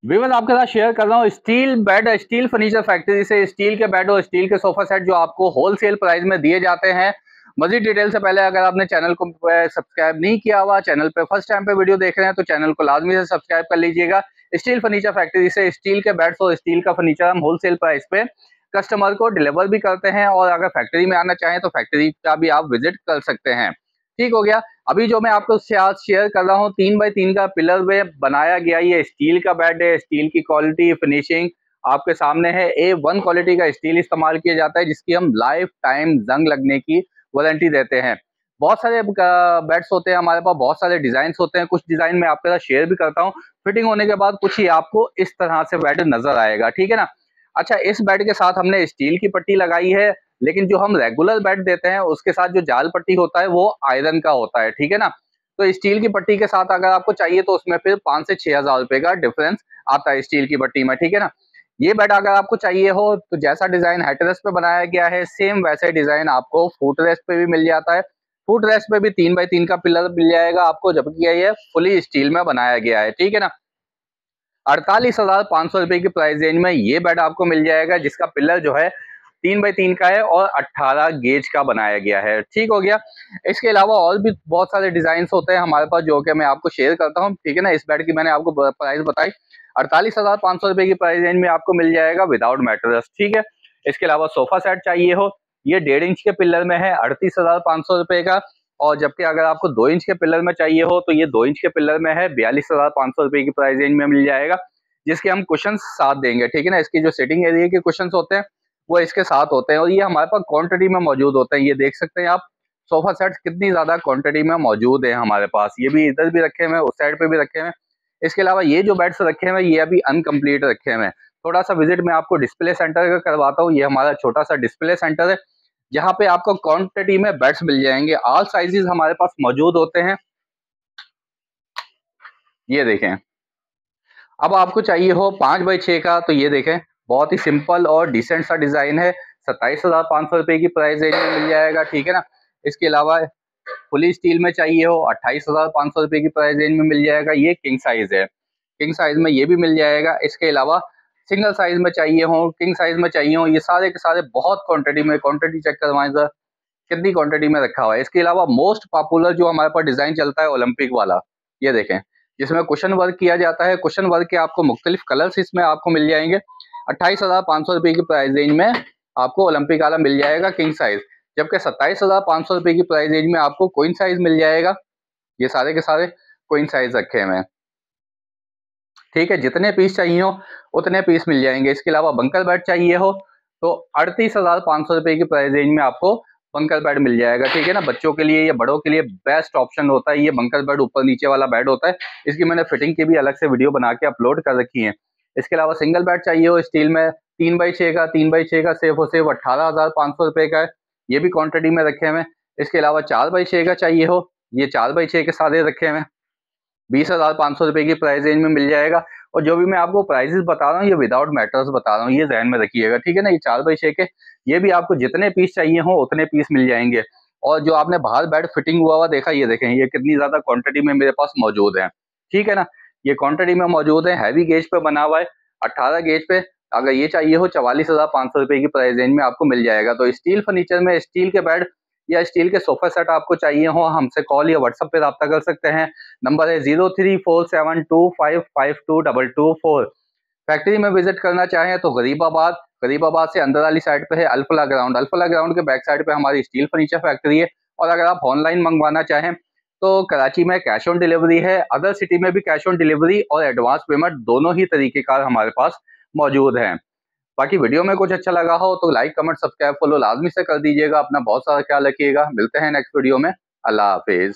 विवल आपके साथ शेयर कर रहा हूँ steel bed, steel furniture factory से स्टील के बेड और स्टील के सोफा सेट जो आपको होलसेल प्राइस में दिए जाते हैं। मजीद डिटेल से पहले अगर आपने चैनल को सब्सक्राइब नहीं किया हुआ, चैनल पे फर्स्ट टाइम पे वीडियो देख रहे हैं तो चैनल को लाजमी से सब्सक्राइब कर लीजिएगा। स्टील फर्नीचर फैक्ट्री से स्टील के बेड्स और स्टील का फर्नीचर हम होलसेल प्राइस पे कस्टमर को डिलीवर भी करते हैं, और अगर फैक्ट्री में आना चाहें तो फैक्ट्री का भी आप विजिट कर सकते हैं। ठीक हो गया। अभी जो मैं आपको साथ शेयर कर रहा हूँ 3x3 का पिलर में बनाया गया ये स्टील का बेड है। स्टील की क्वालिटी फिनिशिंग आपके सामने है। A1 क्वालिटी का स्टील इस्तेमाल किया जाता है, जिसकी हम लाइफ टाइम जंग लगने की वारंटी देते हैं। बहुत सारे बेड्स होते हैं हमारे पास, बहुत सारे डिजाइन होते हैं। कुछ डिजाइन मैं आपके साथ शेयर भी करता हूँ। फिटिंग होने के बाद कुछ ही आपको इस तरह से बेड नजर आएगा, ठीक है ना। अच्छा, इस बेड के साथ हमने स्टील की पट्टी लगाई है, लेकिन जो हम रेगुलर बेड देते हैं उसके साथ जो जाल पट्टी होता है वो आयरन का होता है, ठीक है ना। तो स्टील की पट्टी के साथ अगर आपको चाहिए तो उसमें फिर 5 से 6 हजार रुपए का डिफरेंस आता है स्टील की पट्टी में, ठीक है ना। ये बेड अगर आपको चाहिए हो तो जैसा डिजाइन हेडरेस्ट पे बनाया गया है सेम वैसे डिजाइन आपको फुटरेस्ट पे भी मिल जाता है। फुटरेस्ट पे भी 3x3 का पिलर मिल जाएगा आपको, जबकि ये फुली स्टील में बनाया गया है, ठीक है ना। 48,500 रुपए की प्राइस रेंज में ये बेड आपको मिल जाएगा, जिसका पिलर जो है 3x3 का है और 18 गेज का बनाया गया है। ठीक हो गया। इसके अलावा और भी बहुत सारे डिजाइन होते हैं हमारे पास जो कि मैं आपको शेयर करता हूँ, ठीक है ना। इस बेड की मैंने आपको प्राइस बताई 48,500 रुपए की प्राइस रेंज में आपको मिल जाएगा विदाउट मैट्रेस, ठीक है। इसके अलावा सोफा सेट चाहिए हो, ये 1.5 इंच के पिलर में है 38,500 रुपए का, और जबकि अगर आपको 2 इंच के पिलर में चाहिए हो तो ये 2 इंच के पिलर में है 42,500 रुपए की प्राइस रेंज में मिल जाएगा, जिसके हम कुशन साथ देंगे, ठीक है ना। इसकी जो सिटिंग एरिया के कुशन होते हैं वो इसके साथ होते हैं, और ये हमारे पास क्वांटिटी में मौजूद होते हैं। ये देख सकते हैं आप सोफा सेट्स कितनी ज्यादा क्वांटिटी में मौजूद है हमारे पास। ये भी इधर भी रखे हुए हैं, उस साइड पे भी रखे हुए हैं। इसके अलावा ये जो बेड्स रखे हुए हैं ये अभी अनकम्प्लीट रखे हुए हैं। थोड़ा सा विजिट मैं आपको डिस्प्ले सेंटर का करवाता हूँ। ये हमारा छोटा सा डिस्प्ले सेंटर है, जहाँ पे आपको क्वांटिटी में बेड्स मिल जाएंगे। ऑल साइजेस हमारे पास मौजूद होते हैं। ये देखें, अब आपको चाहिए हो 5x6 का तो ये देखें, बहुत ही सिंपल और डिसेंट सा डिजाइन है। 27,500 रुपए की प्राइस रेंज में मिल जाएगा, ठीक है ना। इसके अलावा फुली स्टील में चाहिए हो 28,500 रुपए की प्राइस रेंज में मिल जाएगा। ये किंग साइज है, किंग साइज में ये भी मिल जाएगा। इसके अलावा सिंगल साइज में चाहिए हो, किंग साइज में चाहिए हो, ये सारे के सारे बहुत क्वांटिटी में, क्वांटिटी चेक करवाएं सर कितनी क्वांटिटी में रखा हुआ है। इसके अलावा मोस्ट पॉपुलर जो हमारे पास डिजाइन चलता है ओलंपिक वाला, ये देखें, जिसमें कुशन वर्क किया जाता है। कुशन वर्क के आपको मुख्तलिफ कलर्स इसमें आपको मिल जाएंगे। 28,500 रुपए की प्राइस रेंज में आपको ओलंपिक वाला मिल जाएगा किंग साइज, जबकि 27,500 रुपए की प्राइस रेंज में आपको क्वीन साइज मिल जाएगा। ये सारे के सारे क्वीन साइज रखे हुए हैं, ठीक है। जितने पीस चाहिए हो उतने पीस मिल जाएंगे। इसके अलावा बंकर बेड चाहिए हो तो 38,500 रुपए की प्राइस रेंज में आपको बंकर बेड मिल जाएगा, ठीक है ना। बच्चों के लिए या बड़ों के लिए बेस्ट ऑप्शन होता है ये बंकर बेड, ऊपर नीचे वाला बेड होता है। इसकी मैंने फिटिंग की भी अलग से वीडियो बना के अपलोड कर रखी है। इसके अलावा सिंगल बेड चाहिए हो स्टील में 3x6 का, 3x6 का सिर्फ और सिर्फ 18,500 रुपए का है, ये भी क्वांटिटी में रखे हुए हैं। इसके अलावा 4x6 का चाहिए हो, ये 4x6 के सारे रखे हुए हैं, 20,500 रुपए की प्राइस रेंज में मिल जाएगा। और जो भी मैं आपको प्राइसेस बता रहा हूँ ये विदाउट मैटर्स बता रहा हूँ, ये ध्यान में रखिएगा, ठीक है ना। ये 4x6 के, ये भी आपको जितने पीस चाहिए हो उतने पीस मिल जाएंगे। और जो आपने बाहर बेड फिटिंग हुआ हुआ देखा, ये देखें ये कितनी ज्यादा क्वांटिटी में मेरे पास मौजूद है, ठीक है ना। ये क्वांटिटी में मौजूद है, हैवी गेज पे बना हुआ है, 18 गेज पे। अगर ये चाहिए हो 44,500 रुपए की प्राइस रेंज में आपको मिल जाएगा। तो स्टील फर्नीचर में स्टील के बेड या स्टील के सोफा सेट आपको चाहिए हो, हमसे कॉल या व्हाट्सएप पे रब्ता कर सकते हैं। नंबर है 0347255224। फैक्ट्री में विजिट करना चाहें तो गरीबाबाद, गरीबाबाद से अंदर वाली साइड पे है अल्फला ग्राउंड, अल्फला ग्राउंड के बैक साइड पे हमारी स्टील फर्नीचर फैक्ट्री है। और अगर आप ऑनलाइन मंगवाना चाहें तो कराची में कैश ऑन डिलीवरी है, अदर सिटी में भी कैश ऑन डिलीवरी और एडवांस पेमेंट दोनों ही तरीकेकार हमारे पास मौजूद हैं। बाकी वीडियो में कुछ अच्छा लगा हो तो लाइक कमेंट सब्सक्राइब फॉलो लाजमी से कर दीजिएगा। अपना बहुत सारा ख्याल रखिएगा। मिलते हैं नेक्स्ट वीडियो में। अल्लाह हाफिज।